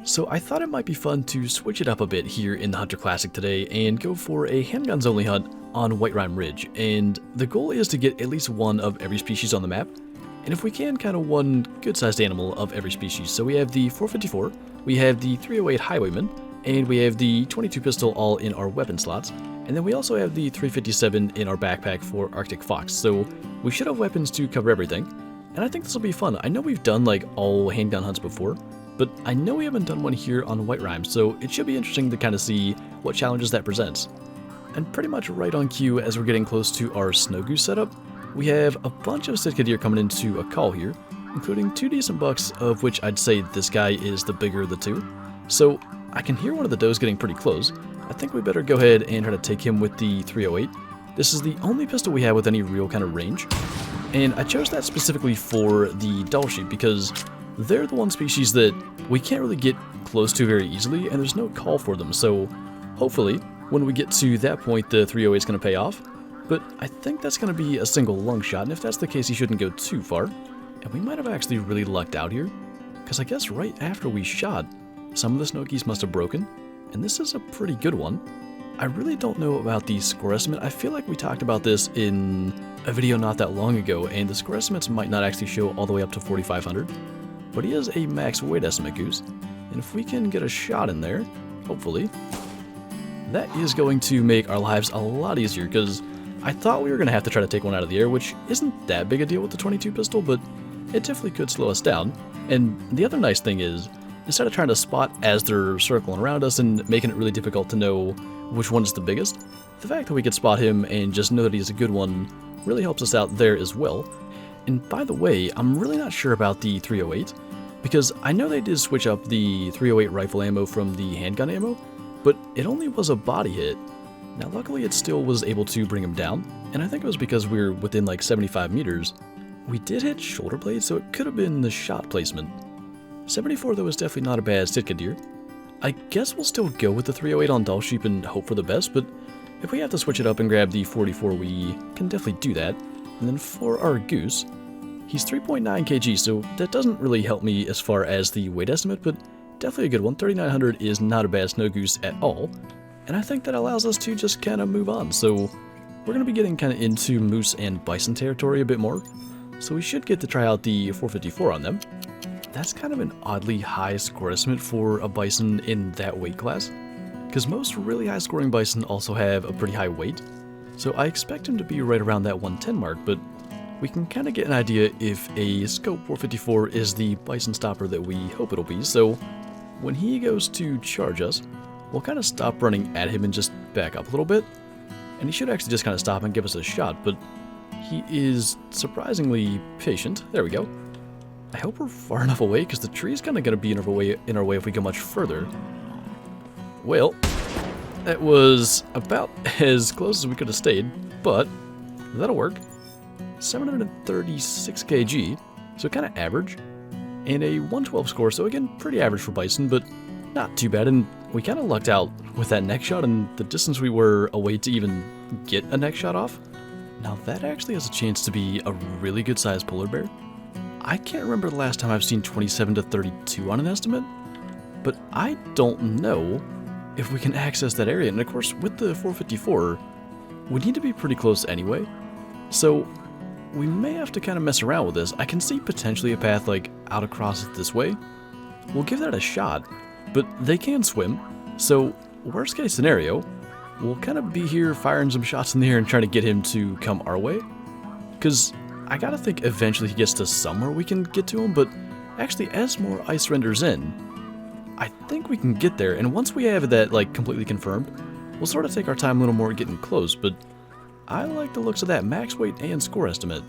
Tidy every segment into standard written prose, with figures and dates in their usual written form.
So I thought it might be fun to switch it up a bit here in the Hunter Classic today and go for a handguns only hunt on Whiterime Ridge, and the goal is to get at least one of every species on the map, and if we can, kind of one good-sized animal of every species. So we have the 454, we have the 308 Highwayman, and we have the 22 pistol all in our weapon slots, and then we also have the 357 in our backpack for Arctic Fox, so we should have weapons to cover everything, and I think this will be fun. I know we've done like all handgun hunts before, but I know we haven't done one here on Whiterime, so it should be interesting to kind of see what challenges that presents. And pretty much right on cue as we're getting close to our snow goose setup, we have a bunch of Sitka deer coming into a call here, including 2 decent bucks, of which I'd say this guy is the bigger of the 2. So I can hear one of the does getting pretty close. I think we better go ahead and try to take him with the 308. This is the only pistol we have with any real kind of range, and I chose that specifically for the Dell sheep because they're the one species that we can't really get close to very easily, and there's no call for them, so hopefully when we get to that point the 308 is going to pay off, but I think that's going to be a single lung shot, and if that's the case he shouldn't go too far, and we might have actually really lucked out here, because I guess right after we shot, some of the snow geese must have broken, and this is a pretty good one. I really don't know about the score estimate. I feel like we talked about this in a video not that long ago, and the score estimates might not actually show all the way up to 4,500. But he is a max weight estimate goose, and if we can get a shot in there, hopefully, that is going to make our lives a lot easier, because I thought we were going to have to try to take one out of the air, which isn't that big a deal with the 22 pistol, but it definitely could slow us down. And the other nice thing is, instead of trying to spot as they're circling around us and making it really difficult to know which one is the biggest, the fact that we could spot him and just know that he's a good one really helps us out there as well. And by the way, I'm really not sure about the 308, because I know they did switch up the 308 rifle ammo from the handgun ammo, but it only was a body hit. Now luckily it still was able to bring him down, and I think it was because we were within like 75 meters. We did hit shoulder blades, so it could have been the shot placement. 74 though is definitely not a bad Sitka deer. I guess we'll still go with the 308 on Dell sheep and hope for the best, but if we have to switch it up and grab the 44, we can definitely do that. And then for our goose, he's 3.9 kg, so that doesn't really help me as far as the weight estimate, but definitely a good one. 3,900 is not a bad snow goose at all, and I think that allows us to just kind of move on. So we're going to be getting kind of into moose and bison territory a bit more, so we should get to try out the 454 on them. That's kind of an oddly high score estimate for a bison in that weight class, because most really high scoring bison also have a pretty high weight, so I expect him to be right around that 110 mark, but we can kind of get an idea if a scope 454 is the bison stopper that we hope it'll be. So when he goes to charge us, we'll kind of stop running at him and just back up a little bit, and he should actually just kind of stop and give us a shot, but he is surprisingly patient. There we go. I hope we're far enough away, because the tree is kind of going to be in our way if we go much further. Well, that was about as close as we could have stayed, but that'll work. 736 kg, so kind of average, and a 112 score, so again, pretty average for bison, but not too bad, and we kind of lucked out with that neck shot and the distance we were away to even get a neck shot off. Now that actually has a chance to be a really good sized polar bear. I can't remember the last time I've seen 27 to 32 on an estimate, but I don't know if we can access that area, and of course with the 454, we need to be pretty close anyway, so we may have to kind of mess around with this. I can see potentially a path like out across it this way. We'll give that a shot, but they can swim, so worst case scenario, we'll kind of be here firing some shots in the air and trying to get him to come our way, because I gotta think eventually he gets to somewhere we can get to him, but actually as more ice renders in, I think we can get there, and once we have that like completely confirmed, we'll sort of take our time a little more getting close, but I like the looks of that max weight and score estimate.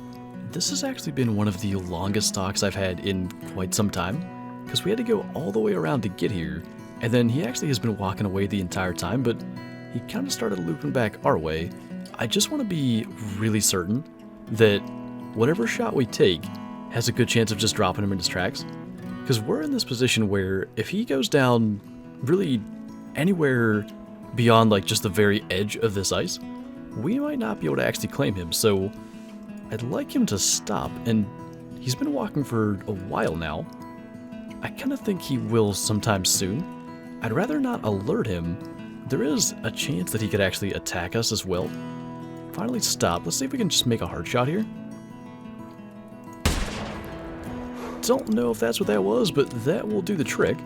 This has actually been one of the longest stalks I've had in quite some time, because we had to go all the way around to get here, and then he actually has been walking away the entire time, but he kind of started looping back our way. I just want to be really certain that whatever shot we take has a good chance of just dropping him in his tracks, because we're in this position where if he goes down really anywhere beyond like just the very edge of this ice, we might not be able to actually claim him, so I'd like him to stop, and he's been walking for a while now. I kind of think he will sometime soon. I'd rather not alert him. There is a chance that he could actually attack us as well. Finally stop. Let's see if we can just make a hard shot here. Don't know if that's what that was, but that will do the trick.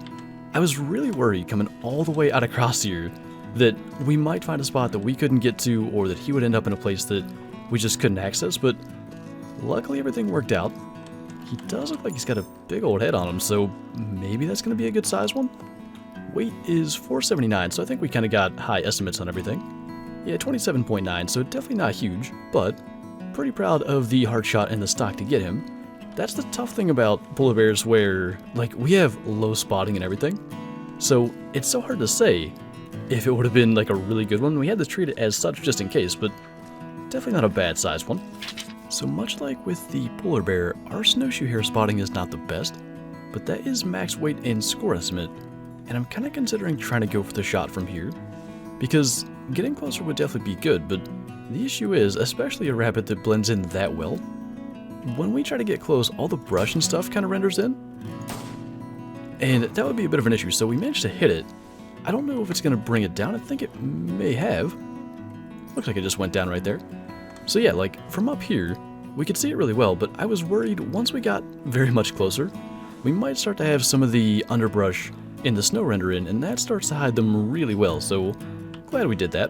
I was really worried coming all the way out across here that we might find a spot that we couldn't get to, or that he would end up in a place that we just couldn't access, but luckily everything worked out. He does look like he's got a big old head on him, so maybe that's going to be a good size one. Weight is 479, so I think we kind of got high estimates on everything. Yeah, 27.9, so definitely not huge, but pretty proud of the hard shot and the stock to get him. That's the tough thing about polar bears, where, like, we have low spotting and everything, so it's so hard to say if it would have been, like, a really good one. We had to treat it as such just in case, but definitely not a bad size one. So much like with the polar bear, our snowshoe hair spotting is not the best, but that is max weight and score estimate, and I'm kind of considering trying to go for the shot from here, because getting closer would definitely be good, but the issue is, especially a rabbit that blends in that well, when we try to get close, all the brush and stuff kind of renders in, and that would be a bit of an issue. So we managed to hit it. I don't know if it's going to bring it down. I think it may have. Looks like it just went down right there. So yeah, like, from up here, we could see it really well, but I was worried once we got very much closer, we might start to have some of the underbrush in the snow render in, and that starts to hide them really well, so glad we did that.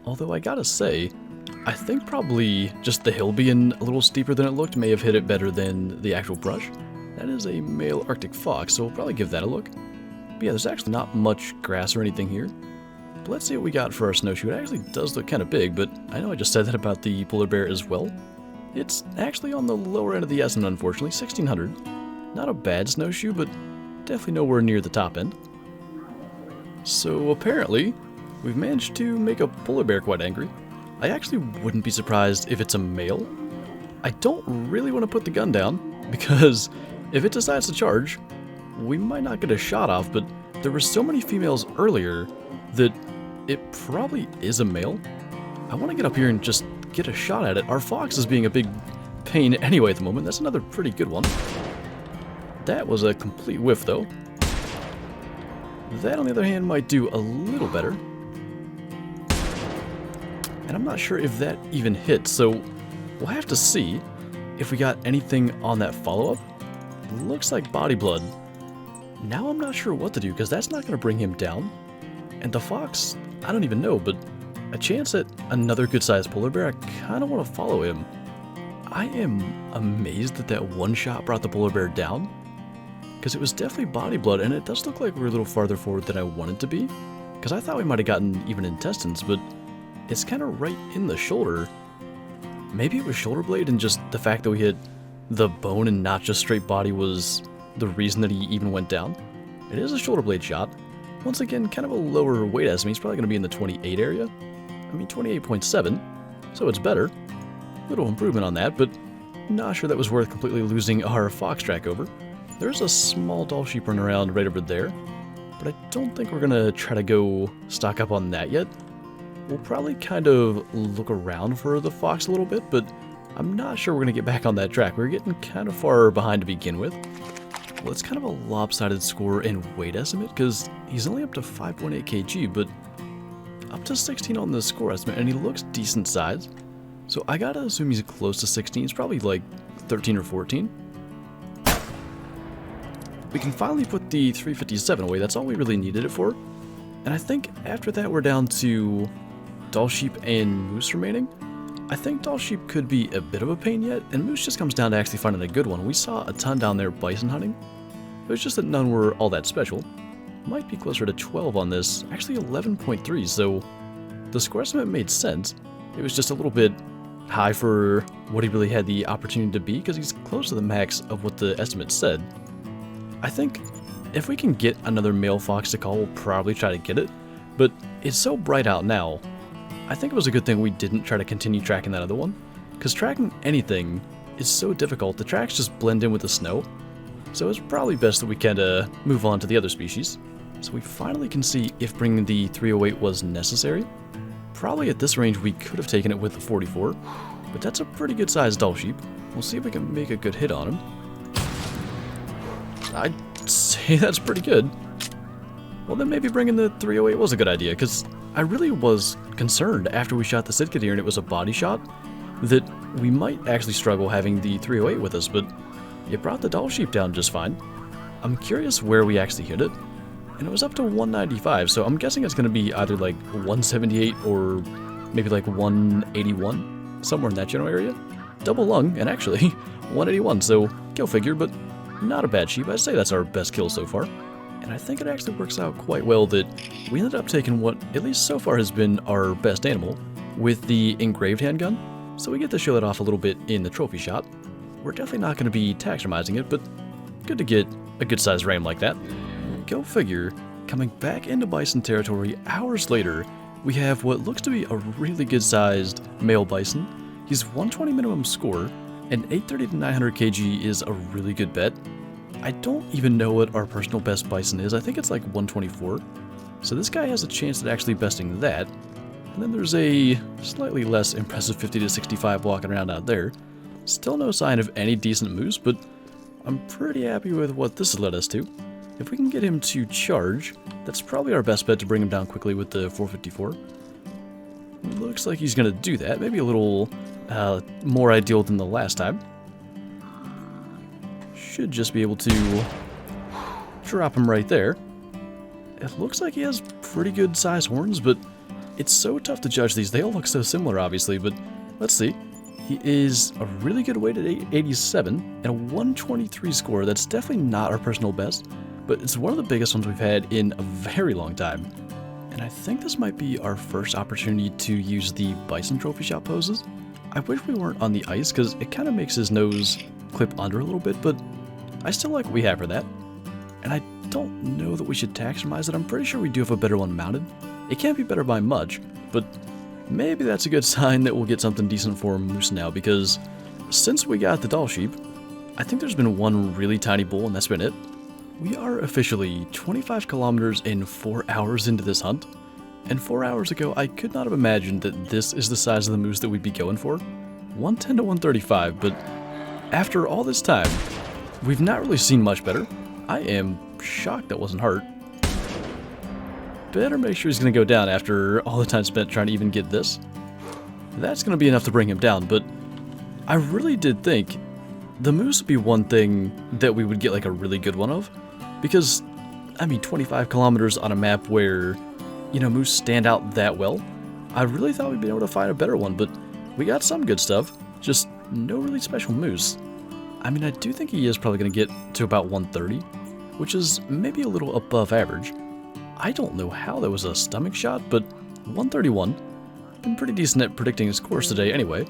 Although I gotta say, I think probably just the hill being a little steeper than it looked may have hit it better than the actual brush. That is a male Arctic fox, so we'll probably give that a look. But yeah, there's actually not much grass or anything here. But let's see what we got for our snowshoe. It actually does look kind of big, but I know I just said that about the polar bear as well. It's actually on the lower end of the estimate, unfortunately, 1600. Not a bad snowshoe, but definitely nowhere near the top end. So apparently, we've managed to make a polar bear quite angry. I actually wouldn't be surprised if it's a male. I don't really want to put the gun down, because if it decides to charge, we might not get a shot off, but there were so many females earlier that it probably is a male. I want to get up here and just get a shot at it. Our fox is being a big pain anyway at the moment. That's another pretty good one. That was a complete whiff, though. That, on the other hand, might do a little better. And I'm not sure if that even hit, so we'll have to see if we got anything on that follow-up. Looks like body blood. Now I'm not sure what to do, because that's not going to bring him down. And the fox, I don't even know, but a chance at another good-sized polar bear, I kind of want to follow him. I am amazed that that one shot brought the polar bear down, because it was definitely body blood, and it does look like we're a little farther forward than I wanted to be, because I thought we might have gotten even intestines, but it's kind of right in the shoulder. Maybe it was shoulder blade, and just the fact that we hit the bone and not just straight body was the reason that he even went down. It is a shoulder blade shot. Once again, kind of a lower weight estimate. He's probably going to be in the 28 area. I mean, 28.7, so it's better. Little improvement on that, but not sure that was worth completely losing our fox track over. There's a small doll sheep running around right over there, but I don't think we're going to try to go stock up on that yet. We'll probably kind of look around for the fox a little bit, but I'm not sure we're going to get back on that track. We're getting kind of far behind to begin with. Well, it's kind of a lopsided score and weight estimate, because he's only up to 5.8 kg, but up to 16 on the score estimate, and he looks decent size. So I gotta assume he's close to 16. He's probably like 13 or 14. We can finally put the 357 away. That's all we really needed it for. And I think after that we're down to doll sheep and moose remaining. I think doll sheep could be a bit of a pain yet, and moose just comes down to actually finding a good one. We saw a ton down there bison hunting. It was just that none were all that special. Might be closer to 12 on this, actually 11.3, so the score estimate made sense. It was just a little bit high for what he really had the opportunity to be, because he's close to the max of what the estimate said. I think if we can get another male fox to call, we'll probably try to get it, but it's so bright out now, I think it was a good thing we didn't try to continue tracking that other one, because tracking anything is so difficult. The tracks just blend in with the snow, so it's probably best that we kinda move on to the other species. So we finally can see if bringing the 308 was necessary. Probably at this range we could have taken it with the 44, but that's a pretty good sized doll sheep. We'll see if we can make a good hit on him. I'd say Okay, that's pretty good. Well, then maybe bringing the 308 was a good idea, because I really was concerned after we shot the Sitka deer and it was a body shot that we might actually struggle having the 308 with us, but it brought the doll sheep down just fine. I'm curious where we actually hit it, and it was up to 195, so I'm guessing it's going to be either like 178 or maybe like 181, somewhere in that general area. Double lung, and actually 181, so go figure, but not a bad sheep. I'd say that's our best kill so far. And I think it actually works out quite well that we ended up taking what, at least so far, has been our best animal with the engraved handgun. So we get to show that off a little bit in the trophy shot. We're definitely not going to be taxidermizing it, but good to get a good-sized ram like that. Go figure, coming back into bison territory hours later, we have what looks to be a really good-sized male bison. He's 120 minimum score, and 830 to 900 kg is a really good bet. I don't even know what our personal best bison is. I think it's like 124. So this guy has a chance at actually besting that. And then there's a slightly less impressive 50 to 65 walking around out there. Still no sign of any decent moose, but I'm pretty happy with what this has led us to. If we can get him to charge, that's probably our best bet to bring him down quickly with the 454. Looks like he's going to do that. Maybe a little more ideal than the last time. Should just be able to drop him right there. It looks like he has pretty good size horns, but it's so tough to judge these. They all look so similar, obviously, but let's see. He is a really good weight at 87 and a 123 score. That's definitely not our personal best, but it's one of the biggest ones we've had in a very long time. And I think this might be our first opportunity to use the bison trophy shot poses. I wish we weren't on the ice because it kind of makes his nose clip under a little bit, but I still like what we have for that. And I don't know that we should taxidermize it. I'm pretty sure we do have a better one mounted. It can't be better by much, but maybe that's a good sign that we'll get something decent for moose now, because since we got the doll sheep, I think there's been one really tiny bull and that's been it. We are officially 25 kilometers and 4 hours into this hunt, and 4 hours ago I could not have imagined that this is the size of the moose that we'd be going for. 110 to 135, but after all this time, we've not really seen much better. I am shocked that wasn't hurt. Better make sure he's going to go down after all the time spent trying to even get this. That's going to be enough to bring him down, but I really did think the moose would be one thing that we would get like a really good one of, because, I mean, 25 kilometers on a map where, you know, moose stand out that well, I really thought we'd be able to find a better one, but we got some good stuff, just no really special moose. I mean, I do think he is probably going to get to about 130, which is maybe a little above average. I don't know how that was a stomach shot, but 131. Been pretty decent at predicting his course today anyway.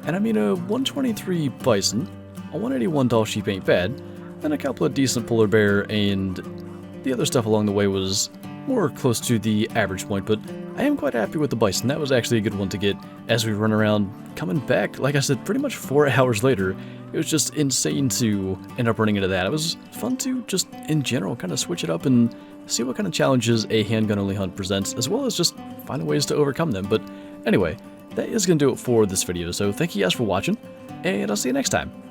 And I mean, a 123 bison, a 181 doll sheep ain't bad, and a couple of decent polar bear, and the other stuff along the way was more close to the average point, but I am quite happy with the bison. That was actually a good one to get as we run around coming back, like I said, pretty much 4 hours later. It was just insane to end up running into that. It was fun to just, in general, kind of switch it up and see what kind of challenges a handgun-only hunt presents, as well as just finding ways to overcome them. But anyway, that is going to do it for this video, so thank you guys for watching, and I'll see you next time.